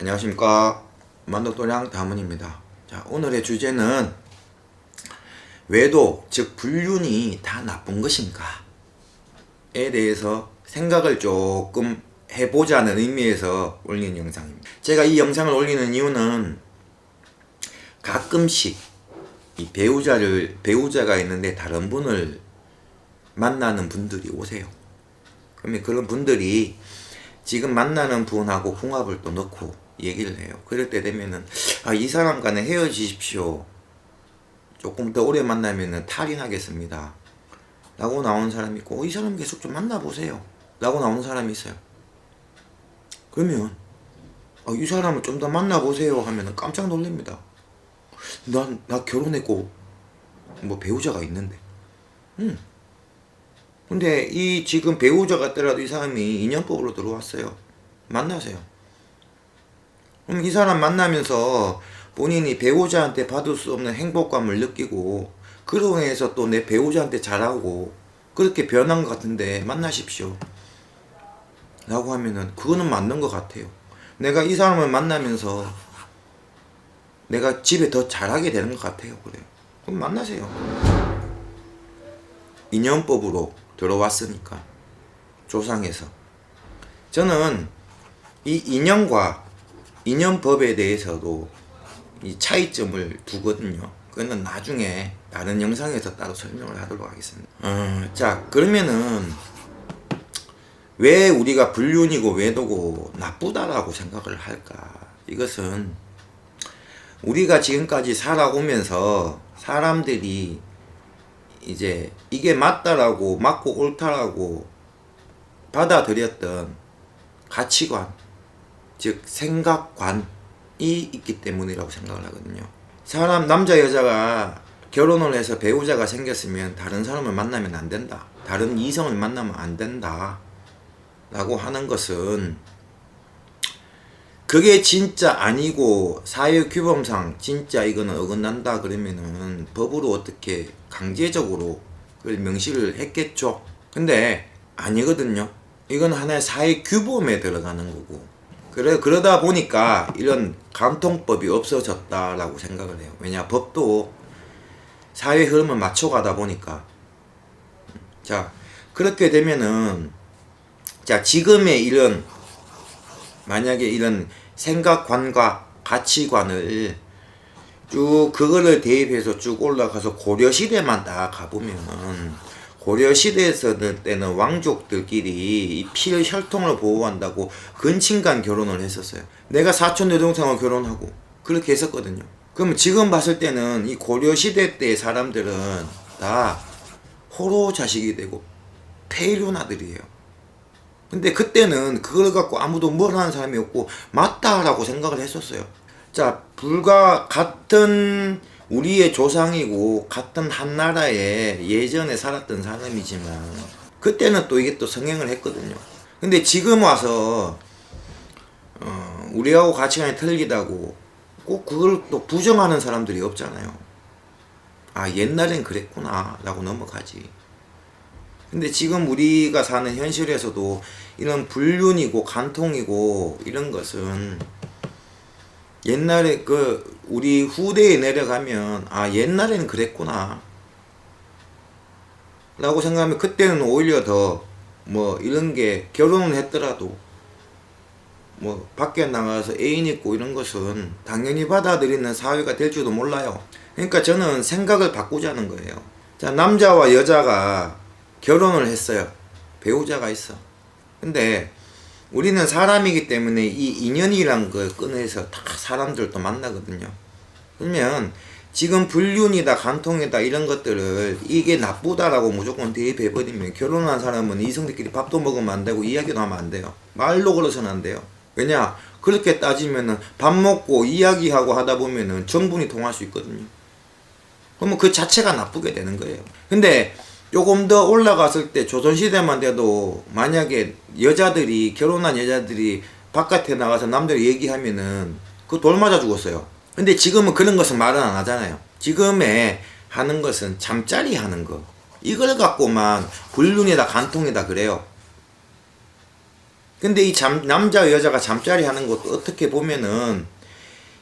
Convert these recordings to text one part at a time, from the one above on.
안녕하십니까, 만덕도량 다문입니다. 자, 오늘의 주제는 외도, 즉 불륜이 다 나쁜 것인가 에 대해서 생각을 조금 해보자는 의미에서 올린 영상입니다. 제가 이 영상을 올리는 이유는 가끔씩 이 배우자가 있는데 다른 분을 만나는 분들이 오세요. 그러면 그런 분들이 지금 만나는 분하고 궁합을 또 넣고 얘기를 해요. 그럴 때 되면은 이 사람과는 헤어지십시오. 조금 더 오래 만나면은 탈이 나겠습니다. 라고 나오는 사람이 있고, 이 사람 계속 좀 만나보세요. 라고 나오는 사람이 있어요. 그러면 이 사람을 좀 더 만나보세요 하면은 깜짝 놀랍니다. 나 결혼했고 뭐 배우자가 있는데. 근데 이 지금 배우자 같더라도 이 사람이 인연법으로 들어왔어요. 만나세요. 그럼 이 사람 만나면서 본인이 배우자한테 받을 수 없는 행복감을 느끼고, 그로 인해서 또 내 배우자한테 잘하고 그렇게 변한 것 같은데 만나십시오 라고 하면은 그거는 맞는 것 같아요. 내가 이 사람을 만나면서 내가 집에 더 잘하게 되는 것 같아요. 그래요. 그럼 만나세요. 인연법으로 들어왔으니까, 조상에서. 저는 이 인연과 인연법에 대해서도 이 차이점을 두거든요. 그거는 나중에 다른 영상에서 따로 설명을 하도록 하겠습니다. 자, 그러면은 왜 우리가 불륜이고 외도고 나쁘다라고 생각을 할까? 이것은 우리가 지금까지 살아오면서 사람들이 이제 이게 맞다라고, 맞고 옳다라고 받아들였던 가치관, 즉 생각관이 있기 때문이라고 생각을 하거든요. 남자 여자가 결혼을 해서 배우자가 생겼으면 다른 사람을 만나면 안 된다, 다른 이성을 만나면 안 된다 라고 하는 것은, 그게 진짜 아니고 사회 규범상 진짜 이거는 어긋난다 그러면은 법으로 어떻게 강제적으로 그걸 명시를 했겠죠. 근데 아니거든요. 이건 하나의 사회 규범에 들어가는 거고, 그러다 보니까 이런 간통법이 없어졌다라고 생각을 해요. 왜냐, 법도 사회 흐름을 맞춰가다 보니까. 자, 그렇게 되면은, 자, 지금의 만약에 이런 생각관과 가치관을 그거를 대입해서 쭉 올라가서 고려시대만 딱 가보면, 고려시대에서 때는 왕족들끼리 이 피 혈통을 보호한다고 근친간 결혼을 했었어요. 내가 사촌 여동생하고 결혼하고 그렇게 했었거든요. 그러면 지금 봤을 때는 이 고려시대 때 사람들은 다 호로 자식이 되고 폐륜아들이에요. 근데 그때는 그걸 갖고 아무도 뭘 하는 사람이 없고 맞다라고 생각을 했었어요. 자, 불과 같은 우리의 조상이고 같은 한 나라에 예전에 살았던 사람이지만 그때는 또 이게 또 성행을 했거든요. 근데 지금 와서 우리하고 가치관이 틀리다고 꼭 그걸 또 부정하는 사람들이 없잖아요. 옛날엔 그랬구나 라고 넘어가지. 근데 지금 우리가 사는 현실에서도 이런 불륜이고 간통이고 이런 것은 옛날에 우리 후대에 내려가면 옛날에는 그랬구나 라고 생각하면, 그때는 오히려 더 이런 게 결혼을 했더라도 밖에 나가서 애인 있고 이런 것은 당연히 받아들이는 사회가 될 줄도 몰라요. 그러니까 저는 생각을 바꾸자는 거예요. 자, 남자와 여자가 결혼을 했어요. 배우자가 있어. 근데 우리는 사람이기 때문에 이 인연이란 걸 꺼내서 다 사람들도 만나거든요. 그러면 지금 불륜이다, 간통이다 이런 것들을 이게 나쁘다라고 무조건 대입해버리면, 결혼한 사람은 이성들끼리 밥도 먹으면 안 되고 이야기도 하면 안 돼요. 말로 걸어서는 안 돼요. 왜냐, 그렇게 따지면은 밥 먹고 이야기하고 하다 보면은 정분이 통할 수 있거든요. 그러면 그 자체가 나쁘게 되는 거예요. 근데 조금 더 올라갔을 때 조선시대만 돼도 만약에 결혼한 여자들이 바깥에 나가서 남들 얘기하면은 그 돌 맞아 죽었어요. 근데 지금은 그런 것은 말은 안 하잖아요. 지금에 하는 것은 잠자리 하는 거, 이걸 갖고만 불륜이다 간통이다 그래요. 근데 이 남자 여자가 잠자리 하는 것도 어떻게 보면은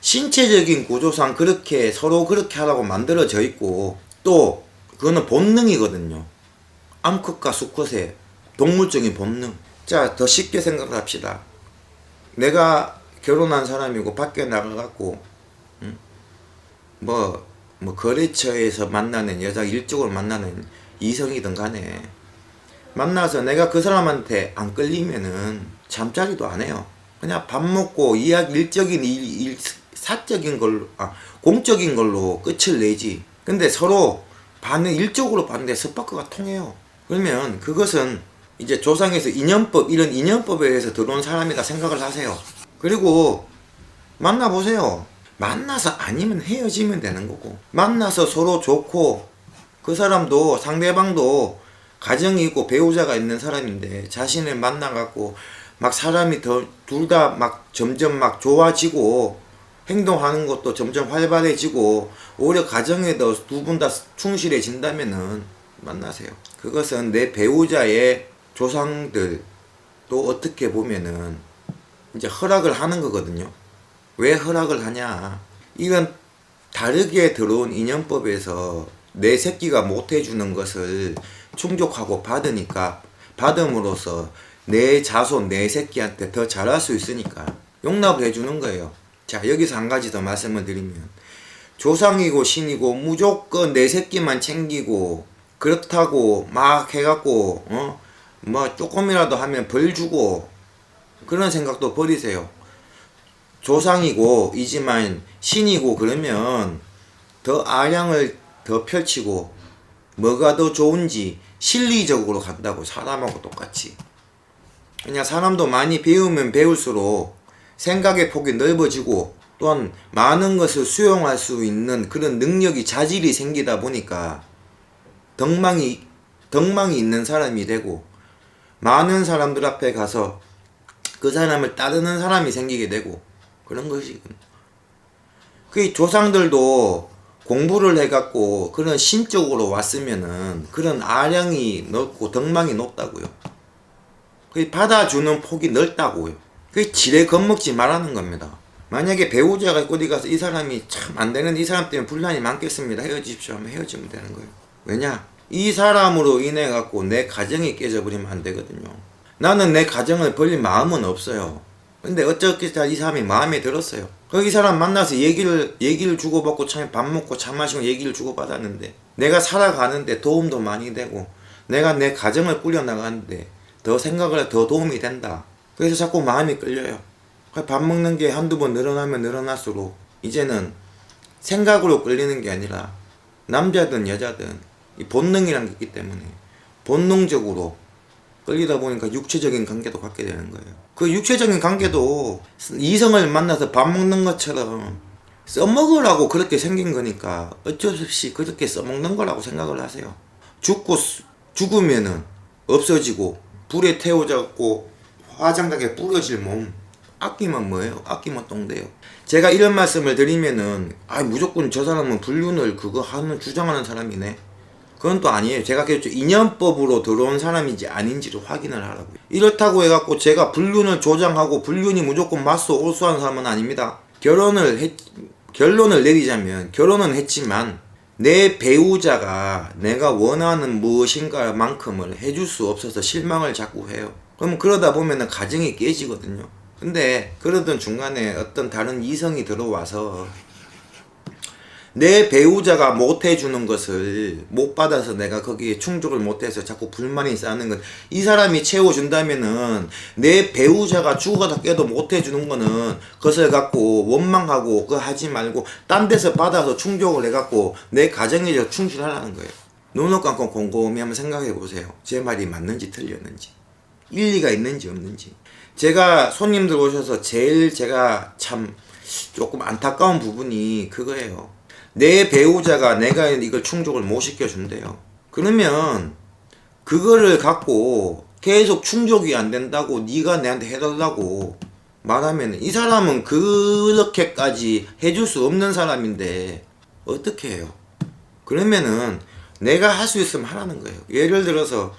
신체적인 구조상 그렇게 서로 그렇게 하라고 만들어져 있고, 또 그거는 본능이거든요. 암컷과 수컷의 동물적인 본능. 자, 더 쉽게 생각을 합시다. 내가 결혼한 사람이고 밖에 나가갖고 뭐 거래처에서 만나는 여자, 일적으로 만나는 이성이든 간에 만나서 내가 그 사람한테 안 끌리면은 잠자리도 안 해요. 그냥 밥 먹고 일적인 사적인 걸로, 공적인 걸로 끝을 내지. 근데 서로 일적으로 봤는데 스파크가 통해요. 그러면 그것은 이제 조상에서 인연법, 이런 인연법에 의해서 들어온 사람이다 생각을 하세요. 그리고 만나보세요. 만나서 아니면 헤어지면 되는 거고, 만나서 서로 좋고, 그 사람도, 상대방도 가정이 있고 배우자가 있는 사람인데 자신을 만나갖고 막 사람이 둘 다 막 점점 막 좋아지고 행동하는 것도 점점 활발해지고 오히려 가정에 더 두 분 다 충실해진다면은 만나세요. 그것은 내 배우자의 조상들도 어떻게 보면은 이제 허락을 하는 거거든요. 왜 허락을 하냐? 이건 다르게 들어온 인연법에서 내 새끼가 못해주는 것을 충족하고 받음으로써 내 자손, 내 새끼한테 더 잘할 수 있으니까 용납을 해주는 거예요. 자, 여기서 한 가지 더 말씀을 드리면, 조상이고 신이고 무조건 내 새끼만 챙기고 그렇다고 막 해갖고 뭐 조금이라도 하면 벌 주고 그런 생각도 버리세요. 조상이고 이지만 신이고 그러면 더 아량을 더 펼치고 뭐가 더 좋은지 실리적으로 간다고, 사람하고 똑같이. 그냥 사람도 많이 배우면 배울수록 생각의 폭이 넓어지고 또한 많은 것을 수용할 수 있는 그런 능력이, 자질이 생기다 보니까 덕망이 있는 사람이 되고, 많은 사람들 앞에 가서 그 사람을 따르는 사람이 생기게 되고 그런 것이거든요. 그 조상들도 공부를 해갖고 그런 신적으로 왔으면은 그런 아량이 넓고 덕망이 높다고요. 그 받아주는 폭이 넓다고요. 그 지레 겁먹지 말라는 겁니다. 만약에 배우자가 어디 가서 이 사람이 참 안 되는데 이 사람 때문에 분란이 많겠습니다, 헤어지십시오 하면 헤어지면 되는 거예요. 왜냐? 이 사람으로 인해 갖고 내 가정이 깨져버리면 안 되거든요. 나는 내 가정을 벌릴 마음은 없어요. 근데 어쩌게 이 사람이 마음에 들었어요. 이 사람 만나서 얘기를 주고받고 밥 먹고 차 마시고 얘기를 주고받았는데, 내가 살아가는데 도움도 많이 되고 내가 내 가정을 꾸려나가는데 더 생각을 더 도움이 된다. 그래서 자꾸 마음이 끌려요. 밥 먹는 게 한두 번 늘어나면 늘어날수록 이제는 생각으로 끌리는 게 아니라 남자든 여자든 이 본능이란 게 있기 때문에 본능적으로 끌리다 보니까 육체적인 관계도 갖게 되는 거예요. 그 육체적인 관계도 이성을 만나서 밥 먹는 것처럼 써먹으라고 그렇게 생긴 거니까 어쩔 수 없이 그렇게 써먹는 거라고 생각을 하세요. 죽으면은 없어지고 불에 태워져갖고 화장닭에 뿌려질 몸, 아끼면 뭐예요? 아끼면 똥돼요. 제가 이런 말씀을 드리면은 무조건 저 사람은 불륜을 주장하는 사람이네, 그건 또 아니에요. 제가 그랬죠. 인연법으로 들어온 사람인지 아닌지를 확인을 하라고요. 이렇다고 해갖고 제가 불륜을 조장하고 불륜이 무조건 맞서 올수하는 사람은 아닙니다. 결론을 내리자면 결혼은 했지만 내 배우자가 내가 원하는 무엇인가만큼을 해줄 수 없어서 실망을 자꾸 해요. 그럼 그러다 보면은 가정이 깨지거든요. 근데 그러던 중간에 어떤 다른 이성이 들어와서 내 배우자가 못해주는 것을 못 받아서 내가 거기에 충족을 못해서 자꾸 불만이 쌓는 건, 이 사람이 채워준다면은 내 배우자가 죽어다 깨도 못해주는 거는 그것을 갖고 원망하고 그거 하지 말고 딴 데서 받아서 충족을 해갖고 내 가정에 충실하라는 거예요. 눈을 감고 곰곰이 한번 생각해 보세요. 제 말이 맞는지 틀렸는지, 일리가 있는지 없는지. 제가 손님들 오셔서 제일 제가 참 조금 안타까운 부분이 그거예요. 내 배우자가 내가 이걸 충족을 못 시켜준대요. 그러면 그거를 갖고 계속 충족이 안 된다고 네가 내한테 해달라고 말하면 이 사람은 그렇게까지 해줄 수 없는 사람인데 어떻게 해요? 그러면은 내가 할 수 있으면 하라는 거예요. 예를 들어서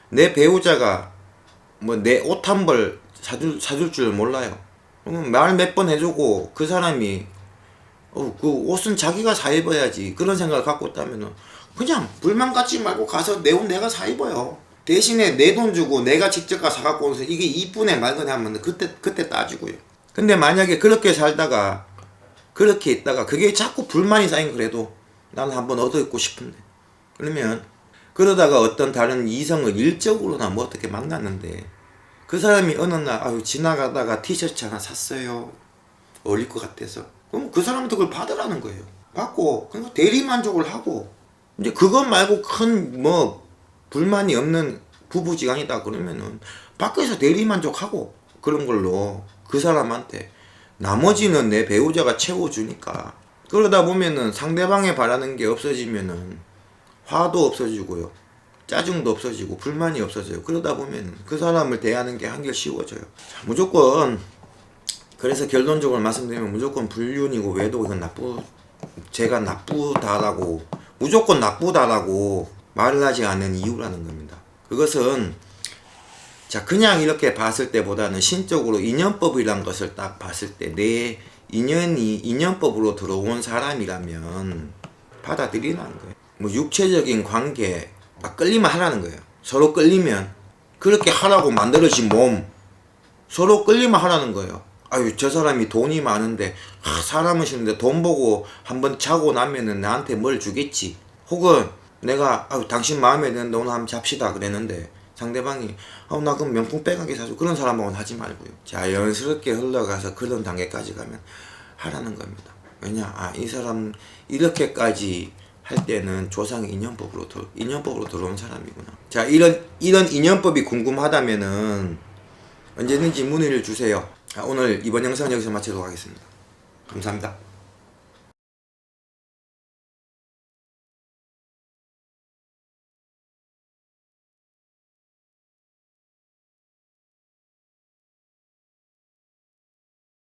내 배우자가 뭐 내 옷 한 벌 사줄 줄 몰라요. 그러면 말 몇 번 해주고 그 사람이 그 옷은 자기가 사 입어야지 그런 생각을 갖고 있다면은 그냥 불만 갖지 말고 가서 내 옷 내가 사 입어요. 대신에 내 돈 주고 내가 직접 가서 사갖고 오면서 이게 이쁘네 말거네 하면 그때 따지고요. 근데 만약에 그렇게 살다가 그렇게 있다가 그게 자꾸 불만이 쌓인 그래도 나는 한번 얻어 입고 싶은데 그러면 그러다가 어떤 다른 이성을 일적으로나 뭐 어떻게 만났는데 그 사람이 어느 날 지나가다가 티셔츠 하나 샀어요. 어울릴 것 같아서. 그럼 그 사람한테 그걸 받으라는 거예요. 받고 그냥 대리만족을 하고 이제 그것 말고 큰 뭐 불만이 없는 부부지간이다 그러면은 밖에서 대리만족하고 그런 걸로 그 사람한테 나머지는 내 배우자가 채워주니까 그러다 보면은 상대방이 바라는 게 없어지면은 화도 없어지고요. 짜증도 없어지고 불만이 없어져요. 그러다 보면 그 사람을 대하는 게 한결 쉬워져요. 자, 무조건 그래서 결론적으로 말씀드리면 무조건 불륜이고 외도 이건 제가 나쁘다라고 무조건 나쁘다라고 말을 하지 않는 이유라는 겁니다. 그것은 자 그냥 이렇게 봤을 때보다는 신적으로 인연법이란 것을 딱 봤을 때 내 인연이 인연법으로 들어온 사람이라면 받아들이라는 거예요. 뭐 육체적인 관계 끌리면 하라는 거예요. 서로 끌리면 그렇게 하라고 만들어진 몸 서로 끌리면 하라는 거예요. 저 사람이 돈이 많은데 사람은 싫은데 돈 보고 한번 자고 나면은 나한테 뭘 주겠지. 혹은 내가 당신 마음에 드는데 오늘 한번 잡시다 그랬는데 상대방이 나 그럼 명품 빼가게 사줘. 그런 사람하고는 하지 말고요. 자연스럽게 흘러가서 그런 단계까지 가면 하라는 겁니다. 왜냐 이 사람 이렇게까지 할 때는 조상의 인연법으로 들어온 사람이구나. 자 이런 인연법이 궁금하다면은 언제든지 문의를 주세요. 오늘 이번 영상 여기서 마치도록 하겠습니다. 감사합니다.